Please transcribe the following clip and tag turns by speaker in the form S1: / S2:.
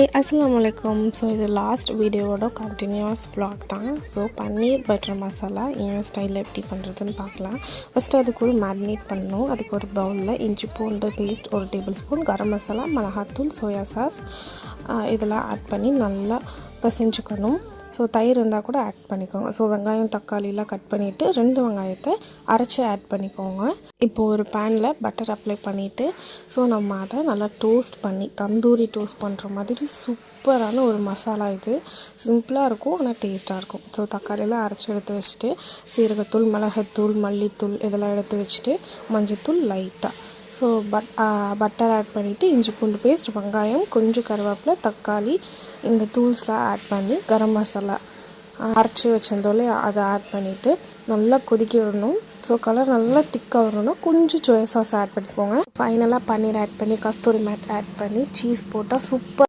S1: Hi அஸ்ஸலாமு அலைக்கும். So இது லாஸ்ட் வீடியோவோட கண்டினியூஸ் vlog தான். ஸோ பன்னீர் பட்டர் மசாலா என் ஸ்டைலில் எப்படி பண்ணுறதுன்னு பார்க்கலாம். ஃபஸ்ட்டு அதுக்கு ஒரு மேரினேட் பண்ணணும். அதுக்கு ஒரு பவுலில் இஞ்சி பூண்டு paste 1 table spoon, garam masala, மிளகாத்தூள், சோயா சாஸ் இதெல்லாம் ஆட் பண்ணி நல்லா பிசைஞ்சுக்கணும். ஸோ தயிர் இருந்தால் கூட ஆட் பண்ணிக்கோங்க. ஸோ வெங்காயம் தக்காளிலாம் கட் பண்ணிவிட்டு 2 வெங்காயத்தை அரைச்சி ஆட் பண்ணிக்கோங்க. இப்போது ஒரு பேனில் பட்டர் அப்ளை பண்ணிவிட்டு ஸோ நம்ம அதை நல்லா டோஸ்ட் பண்ணி தந்தூரி டோஸ்ட் பண்ணுற மாதிரி சூப்பரான ஒரு மசாலா. இது சிம்பிளாக இருக்கும் ஆனால் டேஸ்ட்டாக இருக்கும். ஸோ தக்காளியெல்லாம் அரைச்சி எடுத்து வச்சுட்டு சீரகத்தூள், மிளகாத்தூள், மல்லித்தூள் இதெல்லாம் எடுத்து வச்சுட்டு மஞ்சத்தூள் லைட்டாக ஸோ பட்டர் ஆட் பண்ணிவிட்டு இஞ்சி பூண்டு பேஸ்ட், வெங்காயம், கொஞ்சம் கருவேப்பிலை, தக்காளி இந்த தூள்ஸ்லாம் ஆட் பண்ணி கரம் மசாலா அரைச்சி வச்சிருந்தோம்லே அதை ஆட் பண்ணிவிட்டு நல்லா கொதிக்க விடணும். ஸோ கலர் நல்லா திக்காக வரணும்னா கொஞ்சம் சோயா சாஸ் ஆட் பண்ணிக்கோங்க. ஃபைனலாக பன்னீர் ஆட் பண்ணி கஸ்தூரி மேட் ஆட் பண்ணி சீஸ் போட்டால் சூப்பராக